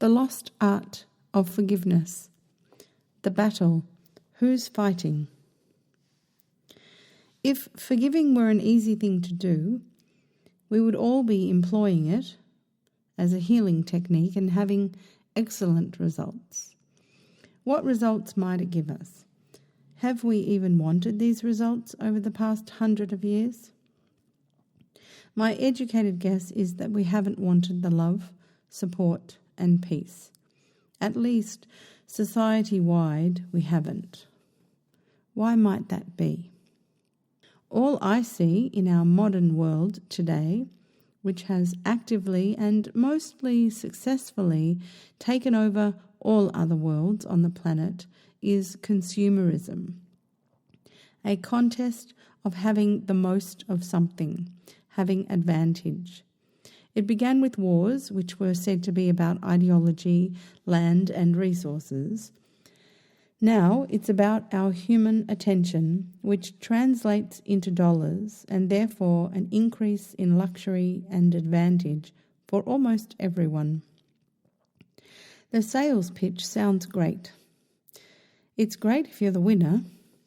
The lost art of forgiveness. The battle. Who's fighting? If forgiving were an easy thing to do, we would all be employing it as a healing technique and having excellent results. What results might it give us? Have we even wanted these results over the past 100 of years? My educated guess is that we haven't wanted the love, support, and peace. At least, society-wide, we haven't. Why might that be? All I see in our modern world today, which has actively and mostly successfully taken over all other worlds on the planet, is consumerism. A contest of having the most of something, having advantage. It began with wars, which were said to be about ideology, land and resources. Now it's about our human attention, which translates into dollars and therefore an increase in luxury and advantage for almost everyone. The sales pitch sounds great. It's great if you're the winner.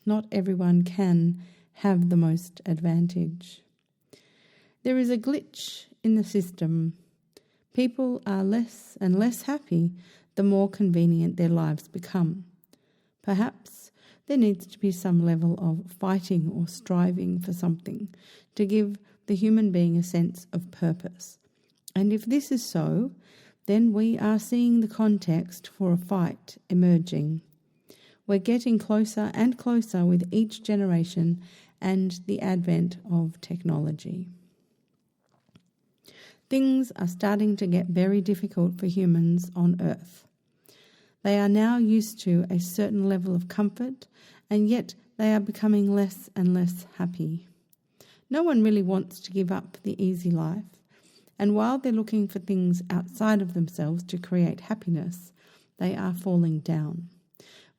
Not everyone can have the most advantage. There is a glitch in the system. People are less and less happy the more convenient their lives become. Perhaps there needs to be some level of fighting or striving for something to give the human being a sense of purpose. And if this is so, then we are seeing the context for a fight emerging. We're getting closer and closer with each generation and the advent of technology. Things are starting to get very difficult for humans on Earth. They are now used to a certain level of comfort, and yet they are becoming less and less happy. No one really wants to give up the easy life, and while they're looking for things outside of themselves to create happiness, they are falling down.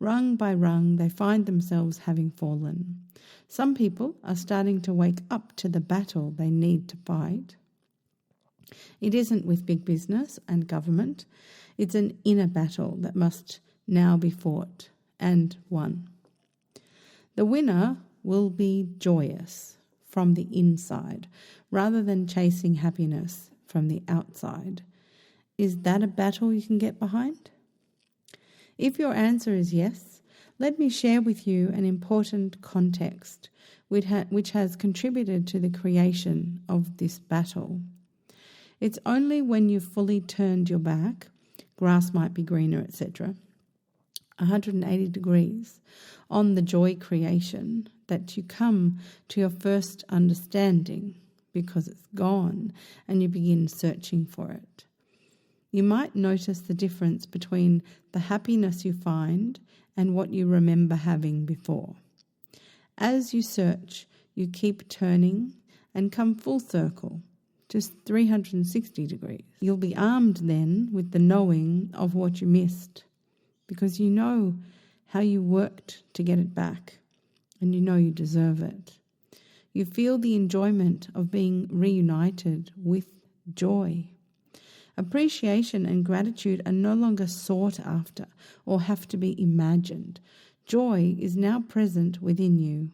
Rung by rung, they find themselves having fallen. Some people are starting to wake up to the battle they need to fight. It isn't with big business and government. It's an inner battle that must now be fought and won. The winner will be joyous from the inside rather than chasing happiness from the outside. Is that a battle you can get behind? If your answer is yes, let me share with you an important context which has contributed to the creation of this battle. It's only when you've fully turned your back, grass might be greener, etc., 180 degrees on the joy creation, that you come to your first understanding, because it's gone and you begin searching for it. You might notice the difference between the happiness you find and what you remember having before. As you search, you keep turning and come full circle, just 360 degrees. You'll be armed then with the knowing of what you missed, because you know how you worked to get it back, and you know you deserve it. You feel the enjoyment of being reunited with joy. Appreciation and gratitude are no longer sought after or have to be imagined. Joy is now present within you.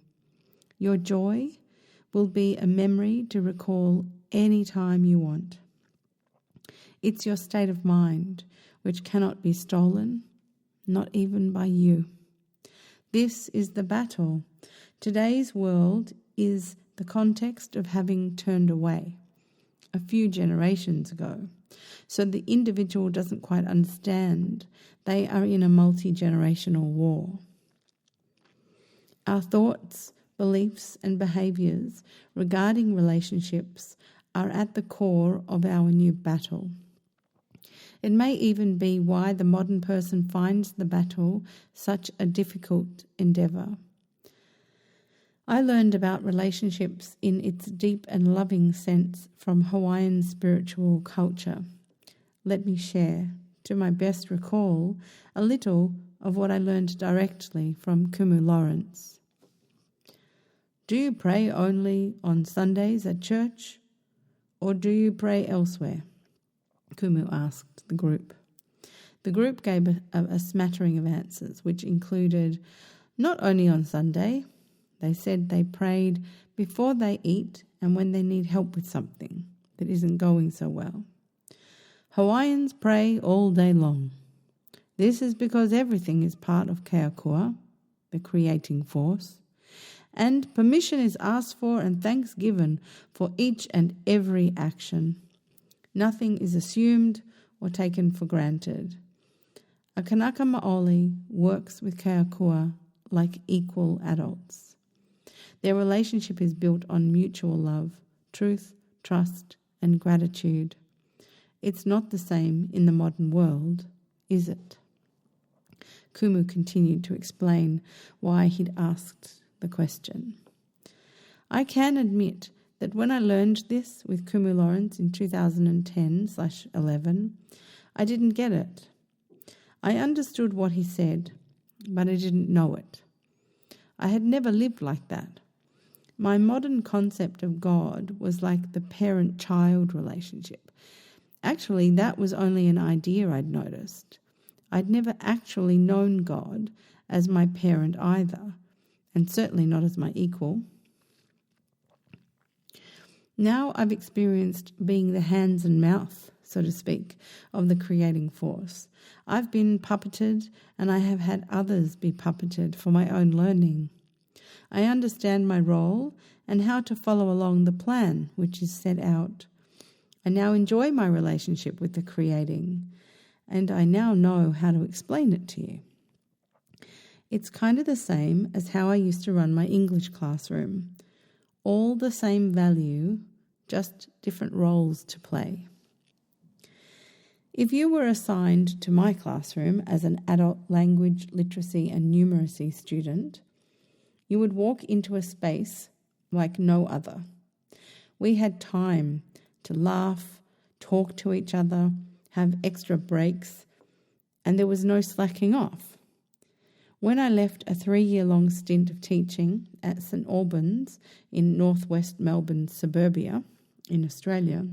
Your joy will be a memory to recall any time you want. It's your state of mind, which cannot be stolen, not even by you. This is the battle. Today's world is the context of having turned away a few generations ago. So the individual doesn't quite understand. They are in a multi-generational war. Our thoughts, beliefs and behaviours regarding relationships are at the core of our new battle. It may even be why the modern person finds the battle such a difficult endeavour. I learned about relationships in its deep and loving sense from Hawaiian spiritual culture. Let me share, to my best recall, a little of what I learned directly from Kumu Lawrence. Do you pray only on Sundays at church, or do you pray elsewhere? Kumu asked the group. The group gave a smattering of answers, which included not only on Sunday. They said they prayed before they eat and when they need help with something that isn't going so well. Hawaiians pray all day long. This is because everything is part of Keakua, the creating force, and permission is asked for and thanks given for each and every action. Nothing is assumed or taken for granted. A Kanaka Maoli works with Keakua like equal adults. Their relationship is built on mutual love, truth, trust, and gratitude. It's not the same in the modern world, is it? Kumu continued to explain why he'd asked the question. I can admit that when I learned this with Kumu Lawrence in 2010/11, I didn't get it. I understood what he said, but I didn't know it. I had never lived like that. My modern concept of God was like the parent-child relationship. Actually, that was only an idea I'd noticed. I'd never actually known God as my parent either, and certainly not as my equal. Now I've experienced being the hands and mouth, so to speak, of the creating force. I've been puppeted, and I have had others be puppeted for my own learning. I understand my role and how to follow along the plan which is set out. I now enjoy my relationship with the creating, and I now know how to explain it to you. It's kind of the same as how I used to run my English classroom. All the same value, just different roles to play. If you were assigned to my classroom as an adult language, literacy and numeracy student, you would walk into a space like no other. We had time to laugh, talk to each other, have extra breaks, and there was no slacking off. When I left a 3-year-long stint of teaching at St Albans in northwest Melbourne suburbia in Australia,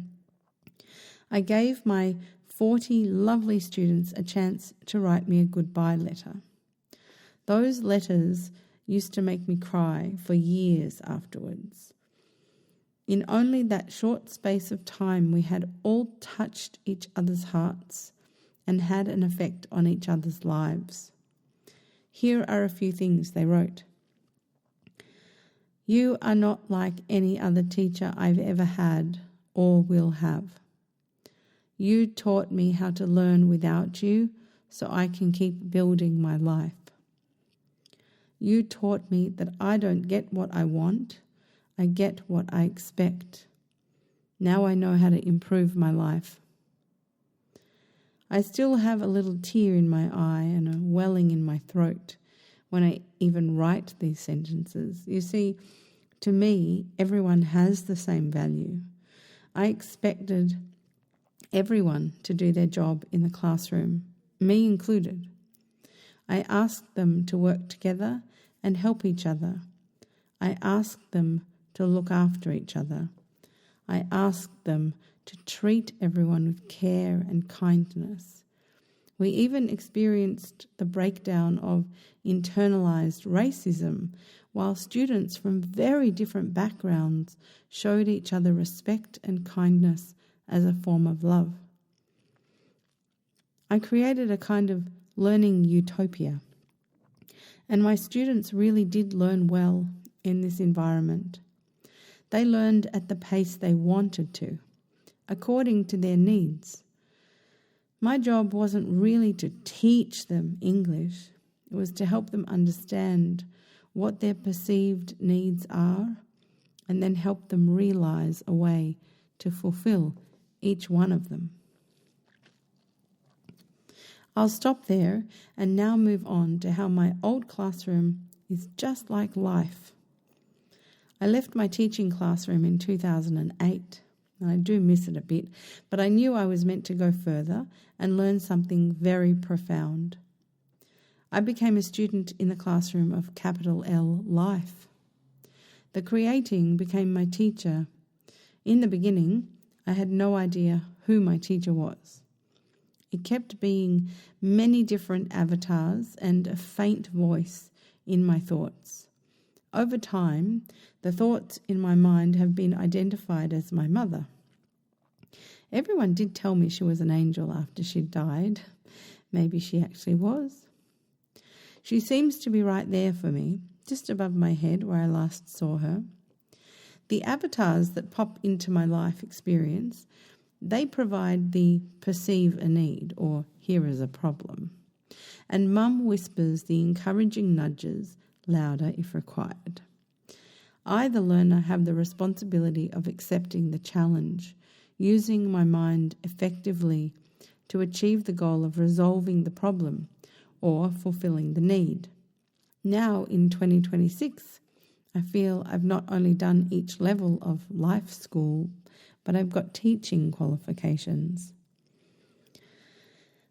I gave my 40 lovely students a chance to write me a goodbye letter. Those letters used to make me cry for years afterwards. In only that short space of time, we had all touched each other's hearts and had an effect on each other's lives. Here are a few things they wrote. You are not like any other teacher I've ever had or will have. You taught me how to learn without you so I can keep building my life. You taught me that I don't get what I want, I get what I expect. Now I know how to improve my life. I still have a little tear in my eye and a welling in my throat when I even write these sentences. You see, to me, everyone has the same value. I expected everyone to do their job in the classroom, me included. I asked them to work together and help each other. I asked them to look after each other. I asked them to treat everyone with care and kindness. We even experienced the breakdown of internalized racism, while students from very different backgrounds showed each other respect and kindness as a form of love. I created a kind of learning utopia, and my students really did learn well in this environment. They learned at the pace they wanted to, according to their needs. My job wasn't really to teach them English. It was to help them understand what their perceived needs are and then help them realize a way to fulfill each one of them. I'll stop there and now move on to how my old classroom is just like life. I left my teaching classroom in 2008. I do miss it a bit, but I knew I was meant to go further and learn something very profound. I became a student in the classroom of capital L life. The creating became my teacher. In the beginning, I had no idea who my teacher was. It kept being many different avatars and a faint voice in my thoughts. Over time, the thoughts in my mind have been identified as my mother. Everyone did tell me she was an angel after she died. Maybe she actually was. She seems to be right there for me, just above my head where I last saw her. The avatars that pop into my life experience, they provide the perceive a need or here is a problem. And Mum whispers the encouraging nudges, louder if required. I, the learner, have the responsibility of accepting the challenge, using my mind effectively to achieve the goal of resolving the problem or fulfilling the need. Now in 2026, I feel I've not only done each level of life school, but I've got teaching qualifications.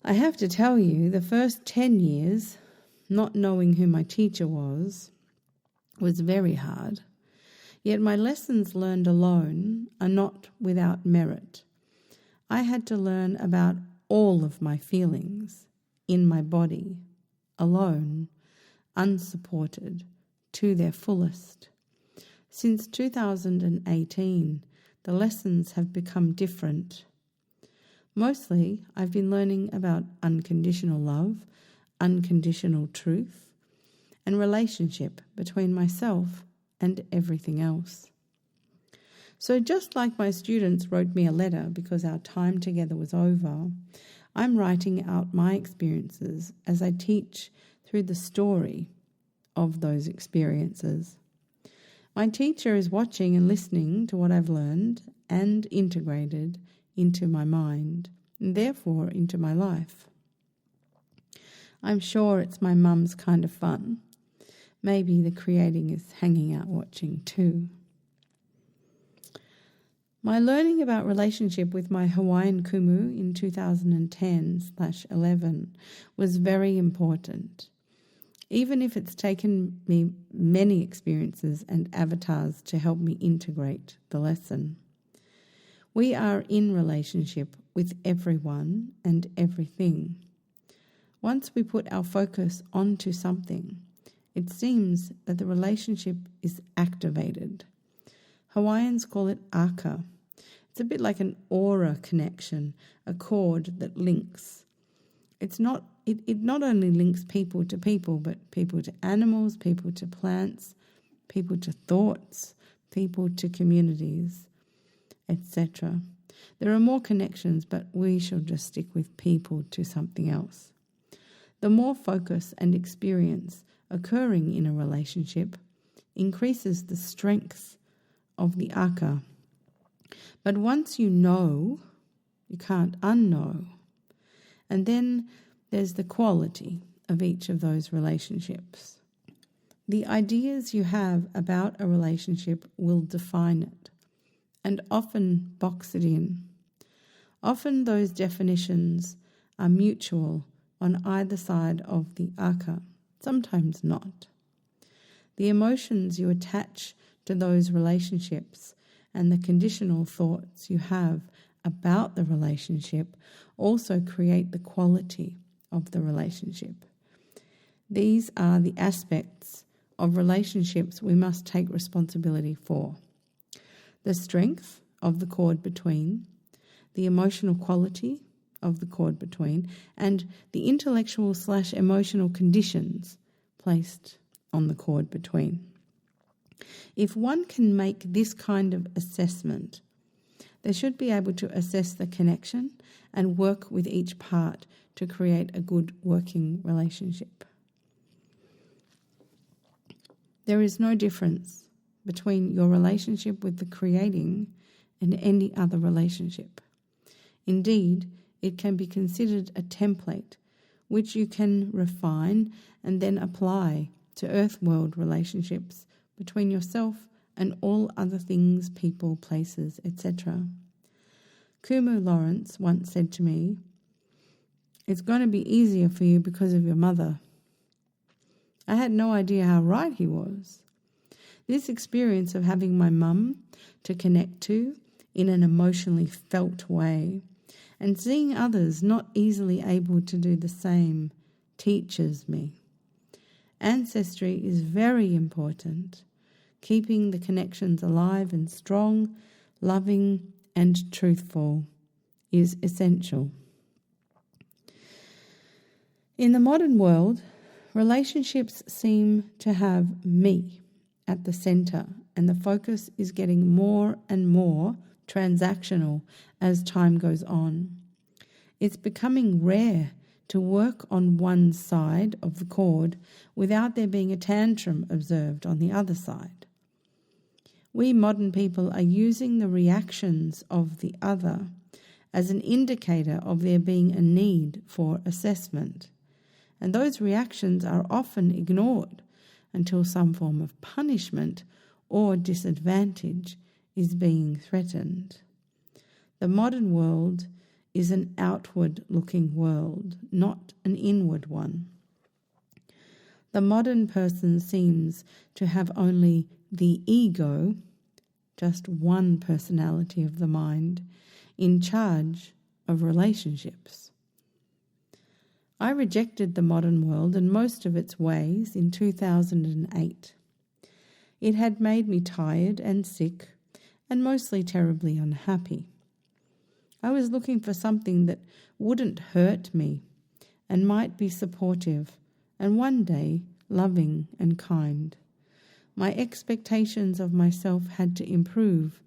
I have to tell you, the first 10 years, not knowing who my teacher was very hard. Yet my lessons learned alone are not without merit. I had to learn about all of my feelings in my body, alone, unsupported, to their fullest. Since 2018, the lessons have become different. Mostly, I've been learning about unconditional love, unconditional truth, and relationship between myself and everything else. So just like my students wrote me a letter because our time together was over, I'm writing out my experiences as I teach through the story of those experiences. My teacher is watching and listening to what I've learned and integrated into my mind, and therefore into my life. I'm sure it's my mum's kind of fun. Maybe the creating is hanging out watching too. My learning about relationship with my Hawaiian kumu in 2010/11 was very important, even if it's taken me many experiences and avatars to help me integrate the lesson. We are in relationship with everyone and everything. Once we put our focus onto something, it seems that the relationship is activated. Hawaiians call it aka. It's a bit like an aura connection, a cord that links. It not only links people to people, but people to animals, people to plants, people to thoughts, people to communities, etc. There are more connections, but we shall just stick with people to something else. The more focus and experience occurring in a relationship increases the strength of the aka. But once you know, you can't unknow. And then there's the quality of each of those relationships. The ideas you have about a relationship will define it and often box it in. Often those definitions are mutual on either side of the aka, sometimes not. The emotions you attach to those relationships and the conditional thoughts you have about the relationship also create the quality of the relationship. These are the aspects of relationships we must take responsibility for. The strength of the cord between, the emotional quality of the cord between, and the intellectual/emotional conditions placed on the cord between. If one can make this kind of assessment, they should be able to assess the connection and work with each part to create a good working relationship. There is no difference between your relationship with the creating and any other relationship. Indeed, it can be considered a template which you can refine and then apply to earth-world relationships between yourself and all other things, people, places, etc. Kumu Lawrence once said to me, "It's going to be easier for you because of your mother." I had no idea how right he was. This experience of having my mum to connect to in an emotionally felt way and seeing others not easily able to do the same teaches me. Ancestry is very important. Keeping the connections alive and strong, loving and truthful is essential. In the modern world, relationships seem to have me at the centre, and the focus is getting more and more transactional as time goes on. It's becoming rare to work on one side of the chord without there being a tantrum observed on the other side. We modern people are using the reactions of the other as an indicator of there being a need for assessment, and those reactions are often ignored until some form of punishment or disadvantage is being threatened. The modern world is an outward-looking world, not an inward one. The modern person seems to have only the ego, just one personality of the mind, in charge of relationships. I rejected the modern world and most of its ways in 2008. It had made me tired and sick and mostly terribly unhappy. I was looking for something that wouldn't hurt me and might be supportive and one day loving and kind. My expectations of myself had to improve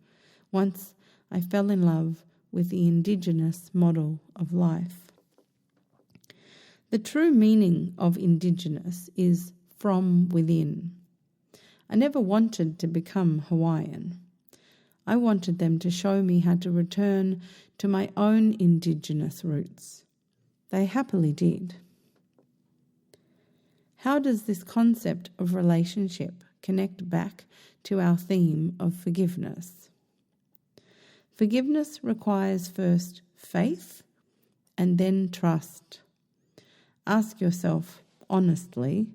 once I fell in love with the Indigenous model of life. The true meaning of Indigenous is from within. I never wanted to become Hawaiian. I wanted them to show me how to return to my own Indigenous roots. They happily did. How does this concept of relationship connect back to our theme of forgiveness? Forgiveness requires first faith and then trust. Ask yourself honestly,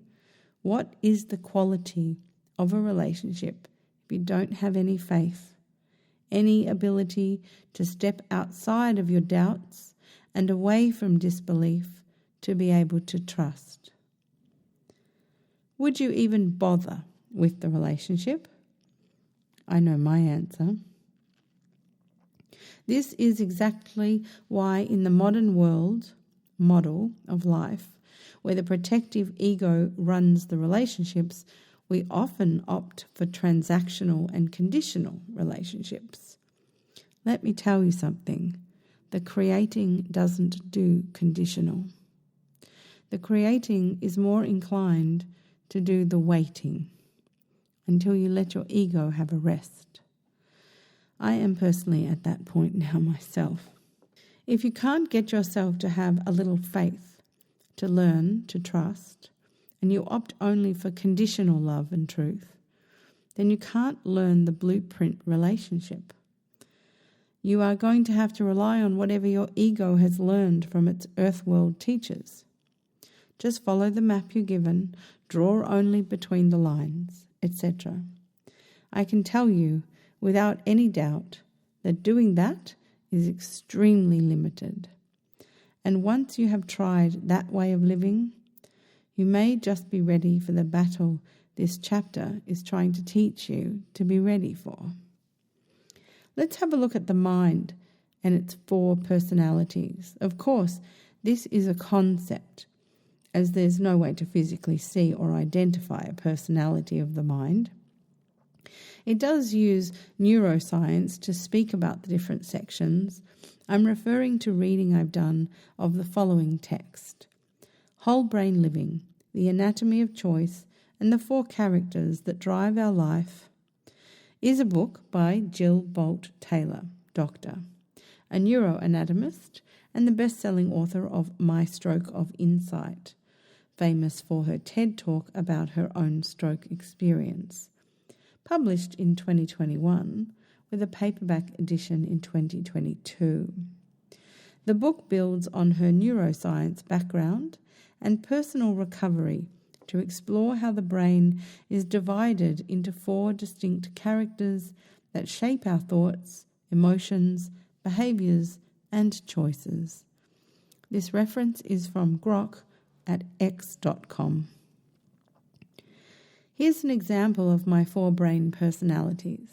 what is the quality of a relationship if you don't have any faith, any ability to step outside of your doubts and away from disbelief to be able to trust? Would you even bother with the relationship? I know my answer. This is exactly why in the modern world model of life, where the protective ego runs the relationships, we often opt for transactional and conditional relationships. Let me tell you something. The creating doesn't do conditional. The creating is more inclined to do the waiting until you let your ego have a rest. I am personally at that point now myself. If you can't get yourself to have a little faith, to learn to trust, and you opt only for conditional love and truth, then you can't learn the blueprint relationship. You are going to have to rely on whatever your ego has learned from its earth world teachers. Just follow the map you're given, draw only between the lines, etc. I can tell you without any doubt that doing that is extremely limited. And once you have tried that way of living, you may just be ready for the battle this chapter is trying to teach you to be ready for. Let's have a look at the mind and its 4 personalities. Of course, this is a concept, as there's no way to physically see or identify a personality of the mind. It does use neuroscience to speak about the different sections. I'm referring to reading I've done of the following text: Whole Brain Living, The Anatomy of Choice, and the 4 Characters That Drive Our Life, is a book by Jill Bolt Taylor, Doctor, a neuroanatomist and the best-selling author of My Stroke of Insight, famous for her TED Talk about her own stroke experience, published in 2021 with a paperback edition in 2022. The book builds on her neuroscience background and personal recovery to explore how the brain is divided into 4 distinct characters that shape our thoughts, emotions, behaviours, and choices. This reference is from grok@x.com. Here's an example of my 4 brain personalities.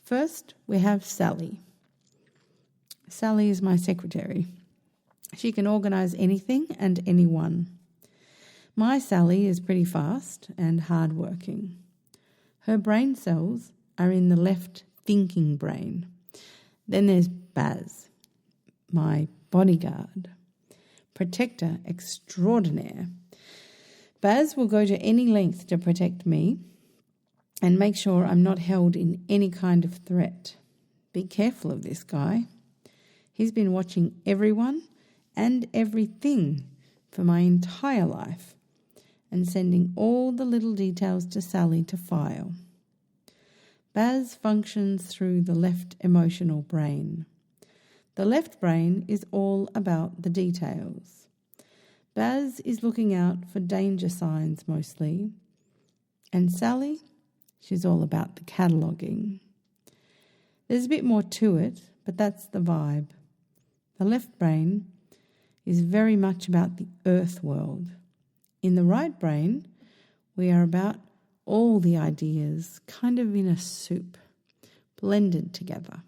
First, we have Sally. Sally is my secretary. She can organise anything and anyone. My Sally is pretty fast and hard-working. Her brain cells are in the left thinking brain. Then there's Baz, my bodyguard, protector extraordinaire. Baz will go to any length to protect me and make sure I'm not held in any kind of threat. Be careful of this guy. He's been watching everyone and everything for my entire life and sending all the little details to Sally to file. Baz functions through the left emotional brain. The left brain is all about the details. Baz is looking out for danger signs mostly. And Sally, she's all about the cataloguing. There's a bit more to it, but that's the vibe. The left brain is very much about the earth world. In the right brain, we are about all the ideas, kind of in a soup, blended together.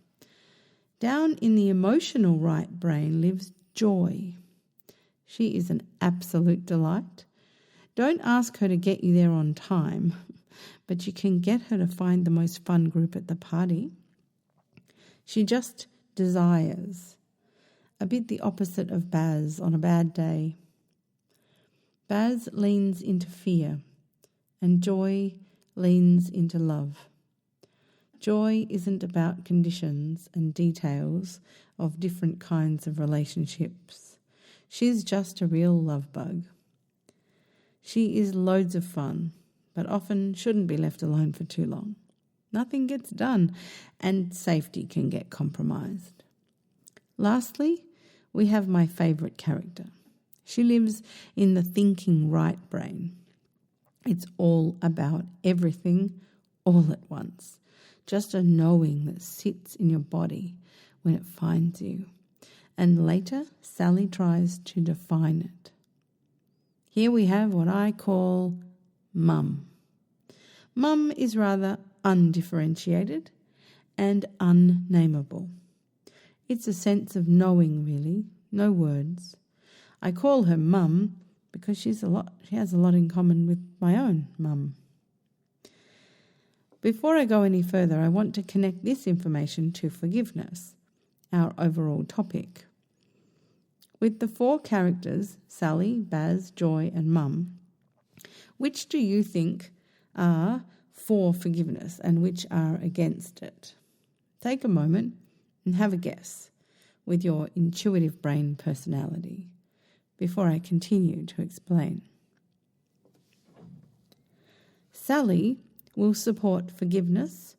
Down in the emotional right brain lives Joy. She is an absolute delight. Don't ask her to get you there on time, but you can get her to find the most fun group at the party. She just desires, a bit the opposite of Baz on a bad day. Baz leans into fear, and Joy leans into love. Joy isn't about conditions and details of different kinds of relationships. She's just a real love bug. She is loads of fun, but often shouldn't be left alone for too long. Nothing gets done, and safety can get compromised. Lastly, we have my favourite character. She lives in the thinking right brain. It's all about everything, all at once. Just a knowing that sits in your body when it finds you. And later, Sally tries to define it. Here we have what I call Mum. Mum is rather undifferentiated and unnameable. It's a sense of knowing, really, no words. I call her Mum because she has a lot in common with my own mum. Before I go any further, I want to connect this information to forgiveness, our overall topic. With the 4 characters, Sally, Baz, Joy and Mum, which do you think are for forgiveness and which are against it? Take a moment and have a guess with your intuitive brain personality before I continue to explain. Sally will support forgiveness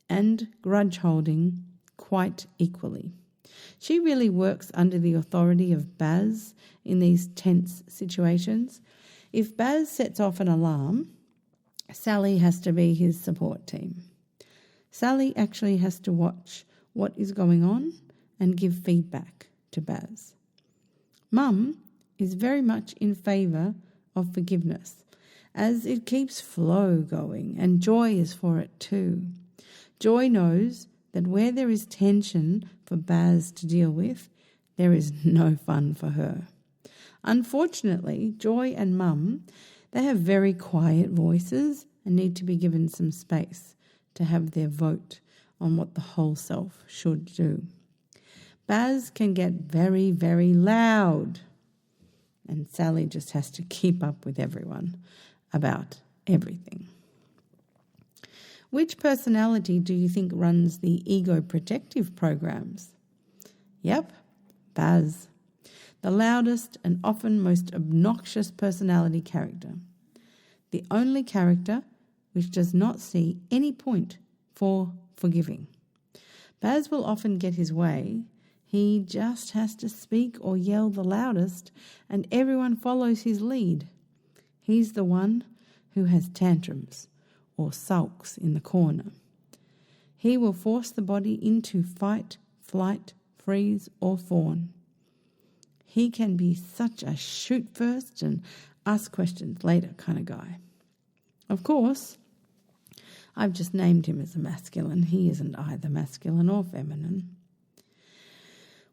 and grudge holding quite equally. She really works under the authority of Baz in these tense situations. If Baz sets off an alarm, Sally has to be his support team. Sally actually has to watch what is going on and give feedback to Baz. Mum is very much in favour of forgiveness, as it keeps flow going, and Joy is for it too. Joy knows that where there is tension for Baz to deal with, there is no fun for her. Unfortunately, Joy and Mum, they have very quiet voices and need to be given some space to have their vote on what the whole self should do. Baz can get very, very loud, and Sally just has to keep up with everyone about everything. Which personality do you think runs the ego protective programs? Yep, Baz, the loudest and often most obnoxious personality character. The only character which does not see any point for forgiving. Baz will often get his way. He just has to speak or yell the loudest and everyone follows his lead. He's the one who has tantrums or sulks in the corner. He will force the body into fight, flight, freeze or fawn. He can be such a shoot first and ask questions later kind of guy. Of course, I've just named him as a masculine. He isn't either masculine or feminine.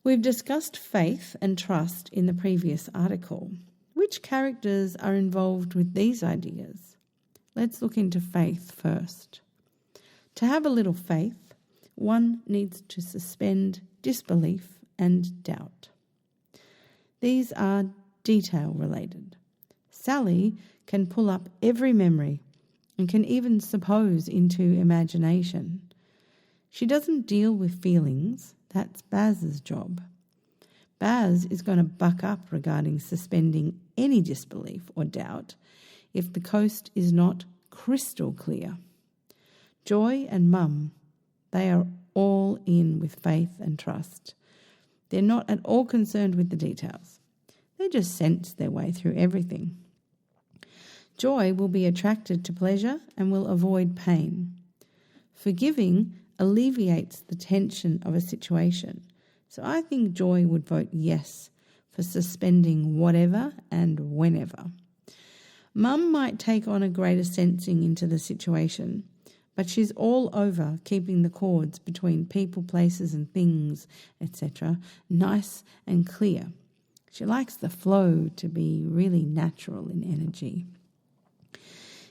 We've discussed faith and trust in the previous article. Which characters are involved with these ideas? Let's look into faith first. To have a little faith, one needs to suspend disbelief and doubt. These are detail related. Sally can pull up every memory and can even suppose into imagination. She doesn't deal with feelings. That's Baz's job. Baz is going to buck up regarding suspending any disbelief or doubt if the coast is not crystal clear. Joy and Mum, they are all in with faith and trust. They're not at all concerned with the details. They just sense their way through everything. Joy will be attracted to pleasure and will avoid pain. Forgiving alleviates the tension of a situation. So I think Joy would vote yes for suspending whatever and whenever. Mum might take on a greater sensing into the situation, but she's all over keeping the chords between people, places and things, etc., nice and clear. She likes the flow to be really natural in energy.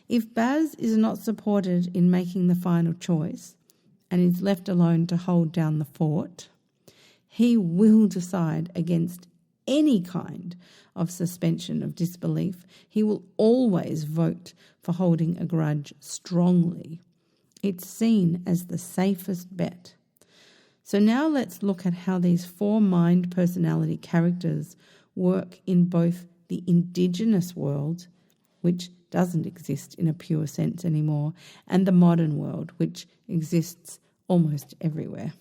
If Baz is not supported in making the final choice and is left alone to hold down the fort, he will decide against any kind of suspension of disbelief. He will always vote for holding a grudge strongly. It's seen as the safest bet. So now let's look at how these four mind personality characters work in both the indigenous world, which doesn't exist in a pure sense anymore, and the modern world, which exists almost everywhere.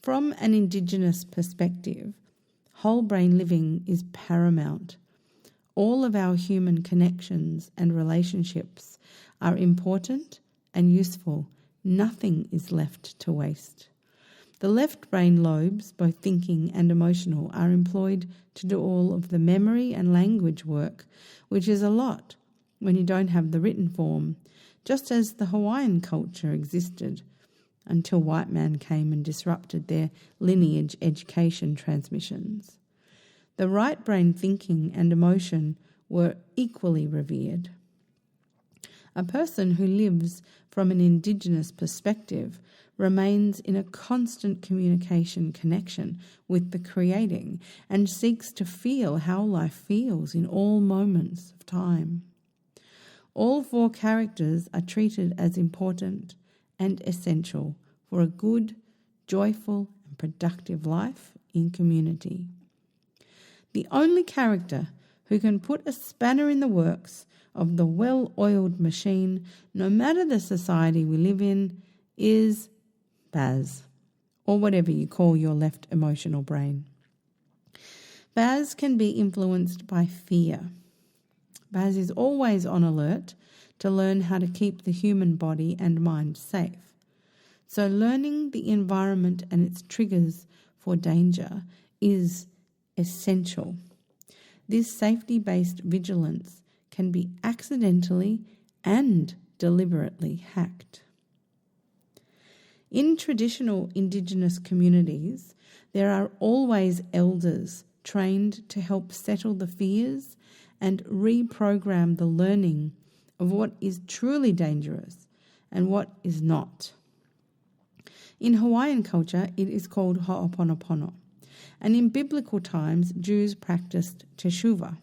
From an indigenous perspective, whole brain living is paramount. All of our human connections and relationships are important and useful. Nothing is left to waste. The left brain lobes, both thinking and emotional, are employed to do all of the memory and language work, which is a lot when you don't have the written form, just as the Hawaiian culture existed until white man came and disrupted their lineage education transmissions. The right brain thinking and emotion were equally revered. A person who lives from an indigenous perspective remains in a constant communication connection with the creating and seeks to feel how life feels in all moments of time. All four characters are treated as important and essential for a good, joyful and productive life in community. The only character who can put a spanner in the works of the well-oiled machine, no matter the society we live in, is Baz, or whatever you call your left emotional brain. Baz can be influenced by fear. Baz is always on alert to learn how to keep the human body and mind safe. So learning the environment and its triggers for danger is essential. This safety-based vigilance can be accidentally and deliberately hacked. In traditional Indigenous communities, there are always elders trained to help settle the fears and reprogram the learning of what is truly dangerous and what is not. In Hawaiian culture, it is called ho'oponopono, and in biblical times, Jews practiced teshuvah.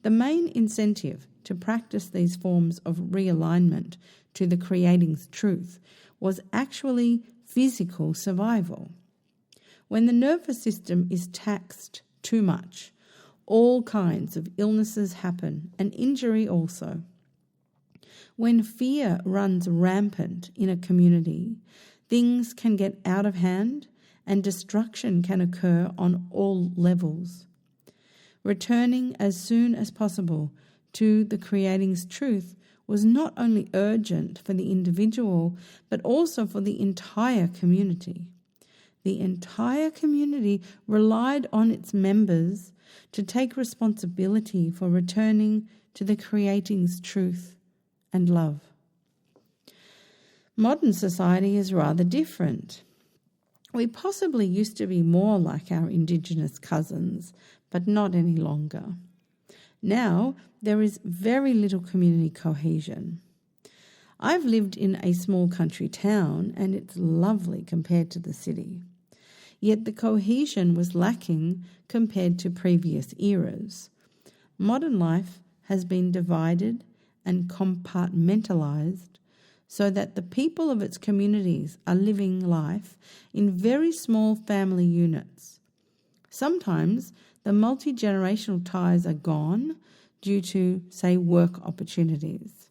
The main incentive to practice these forms of realignment to the creating's truth was actually physical survival. When the nervous system is taxed too much, all kinds of illnesses happen, and injury also. When fear runs rampant in a community, things can get out of hand and destruction can occur on all levels. Returning as soon as possible to the creating's truth was not only urgent for the individual, but also for the entire community. The entire community relied on its members to take responsibility for returning to the creating's truth and love. Modern society is rather different. We possibly used to be more like our Indigenous cousins, but not any longer. Now there is very little community cohesion. I've lived in a small country town and it's lovely compared to the city. Yet the cohesion was lacking compared to previous eras. Modern life has been divided and compartmentalized so that the people of its communities are living life in very small family units. Sometimes the multi-generational ties are gone due to, say, work opportunities.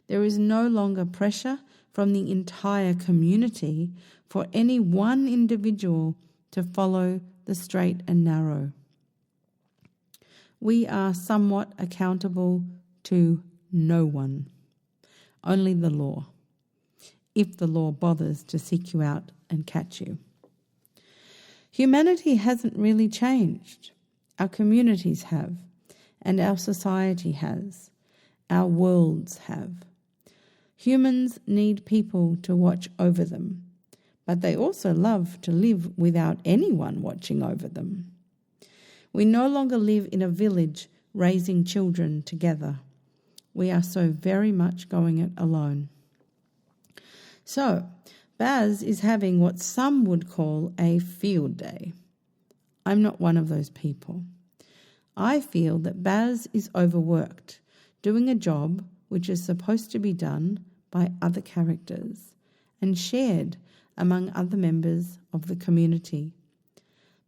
There is no longer pressure from the entire community for any one individual to follow the straight and narrow. We are somewhat accountable to no one, only the law, if the law bothers to seek you out and catch you. Humanity hasn't really changed. Our communities have, and our society has. Our worlds have. Humans need people to watch over them, but they also love to live without anyone watching over them. We no longer live in a village raising children together. We are so very much going it alone. So, Baz is having what some would call a field day. I'm not one of those people. I feel that Baz is overworked, doing a job which is supposed to be done by other characters and shared among other members of the community.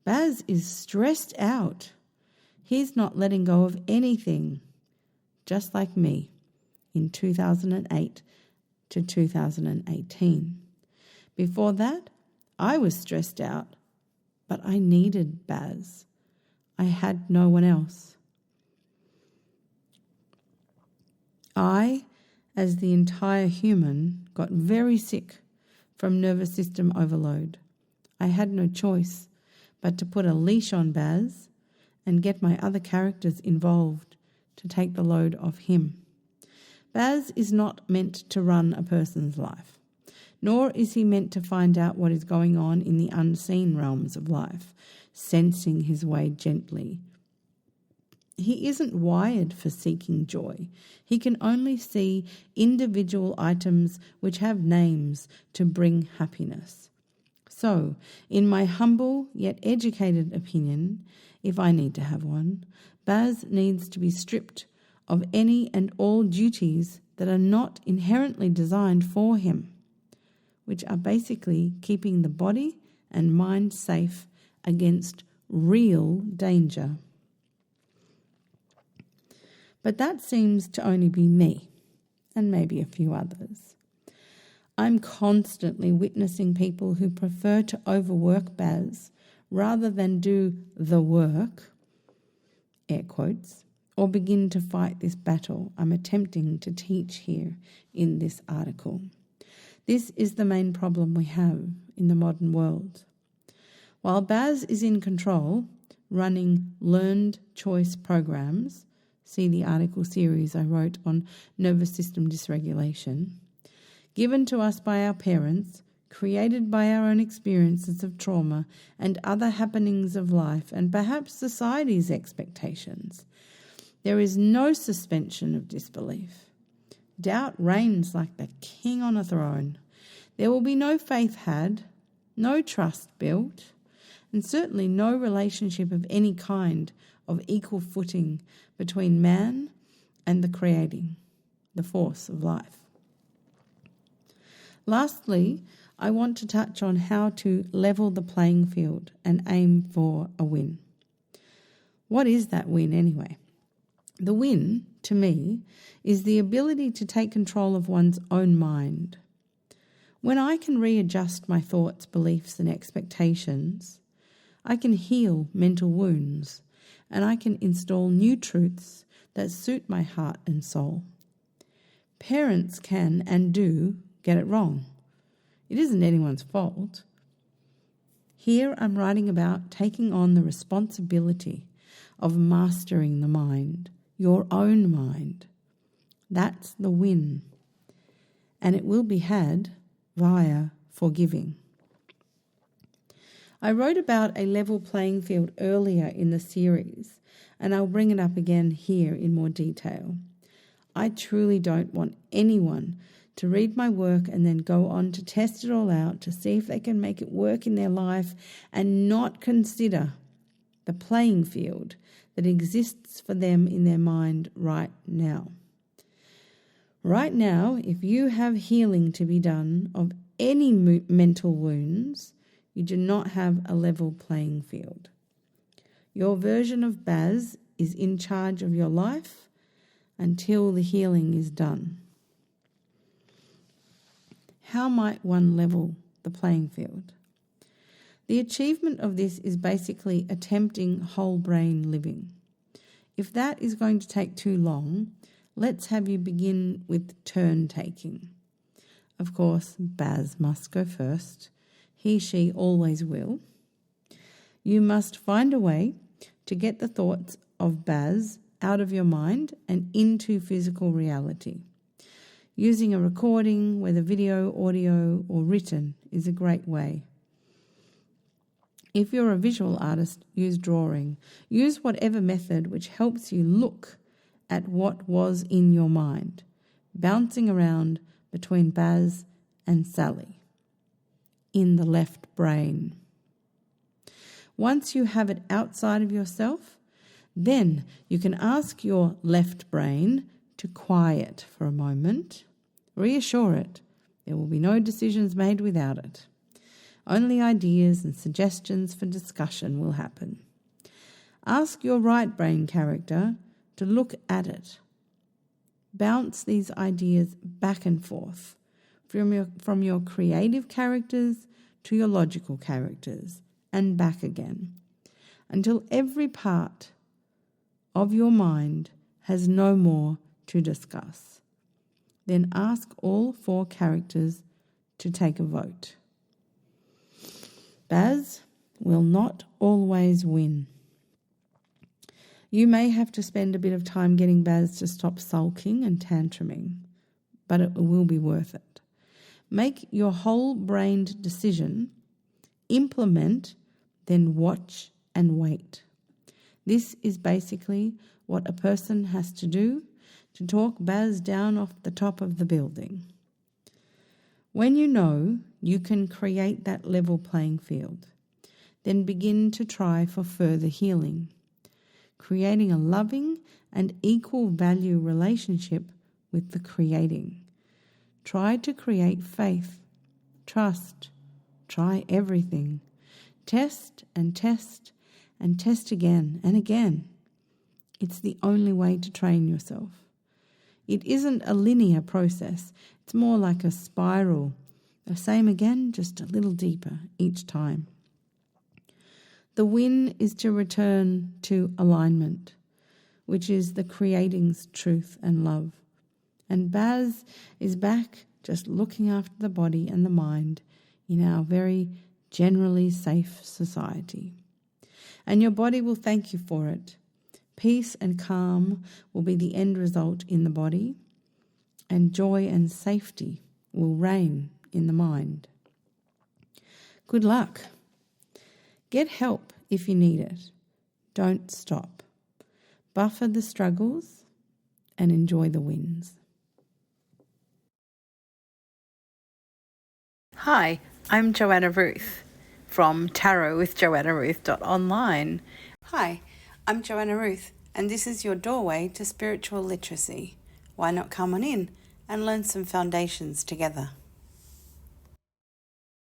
Baz is stressed out. He's not letting go of anything, just like me in 2008 to 2018. Before that, I was stressed out, but I needed Baz. I had no one else. I, as the entire human, got very sick from nervous system overload. I had no choice but to put a leash on Baz and get my other characters involved to take the load off him. Baz is not meant to run a person's life, nor is he meant to find out what is going on in the unseen realms of life, sensing his way gently. He isn't wired for seeking joy. He can only see individual items which have names to bring happiness. So, in my humble yet educated opinion, if I need to have one, Baz needs to be stripped of any and all duties that are not inherently designed for him, which are basically keeping the body and mind safe against real danger. But that seems to only be me, and maybe a few others. I'm constantly witnessing people who prefer to overwork Baz rather than do the work, air quotes, or begin to fight this battle I'm attempting to teach here in this article. This is the main problem we have in the modern world. While Baz is in control, running learned choice programs, see the article series I wrote on nervous system dysregulation, given to us by our parents, created by our own experiences of trauma and other happenings of life and perhaps society's expectations. There is no suspension of disbelief. Doubt reigns like the king on a throne. There will be no faith had, no trust built, and certainly no relationship of any kind of equal footing between man and the creating, the force of life. Lastly, I want to touch on how to level the playing field and aim for a win. What is that win anyway? The win, to me, is the ability to take control of one's own mind. When I can readjust my thoughts, beliefs, and expectations, I can heal mental wounds and I can install new truths that suit my heart and soul. Parents can and do get it wrong. It isn't anyone's fault. Here I'm writing about taking on the responsibility of mastering the mind, your own mind. That's the win. And it will be had via forgiving. I wrote about a level playing field earlier in the series, and I'll bring it up again here in more detail. I truly don't want anyone to read my work and then go on to test it all out to see if they can make it work in their life and not consider the playing field that exists for them in their mind right now. Right now, if you have healing to be done of any mental wounds, you do not have a level playing field. Your version of Baz is in charge of your life until the healing is done. How might one level the playing field? The achievement of this is basically attempting whole brain living. If that is going to take too long, let's have you begin with turn taking. Of course, Baz must go first. He, she always will. You must find a way to get the thoughts of Baz out of your mind and into physical reality. Using a recording, whether video, audio, or written, is a great way. If you're a visual artist, use drawing. Use whatever method which helps you look at what was in your mind, bouncing around between Baz and Sally in the left brain. Once you have it outside of yourself, then you can ask your left brain to quiet for a moment. Reassure it. There will be no decisions made without it. Only ideas and suggestions for discussion will happen. Ask your right brain character to look at it. Bounce these ideas back and forth from your creative characters to your logical characters and back again until every part of your mind has no more to discuss. Then ask all 4 characters to take a vote. Baz will not always win. You may have to spend a bit of time getting Baz to stop sulking and tantruming, but it will be worth it. Make your whole-brained decision, implement, then watch and wait. This is basically what a person has to do to talk Baz down off the top of the building. When you know you can create that level playing field, then begin to try for further healing, creating a loving and equal value relationship with the creating. Try to create faith, trust, try everything. Test and test and test again and again. It's the only way to train yourself. It isn't a linear process. It's more like a spiral. The same again, just a little deeper each time. The win is to return to alignment, which is the creating's truth and love. And Baz is back just looking after the body and the mind in our very generally safe society. And your body will thank you for it. Peace and calm will be the end result in the body, and joy and safety will reign in the mind. Good luck. Get help if you need it. Don't stop. Buffer the struggles and enjoy the wins. Hi, I'm Joanna Ruth from Tarot with JoannaRuth.Online. Hi, I'm Joanna Ruth, and this is your doorway to spiritual literacy. Why not come on in and learn some foundations together?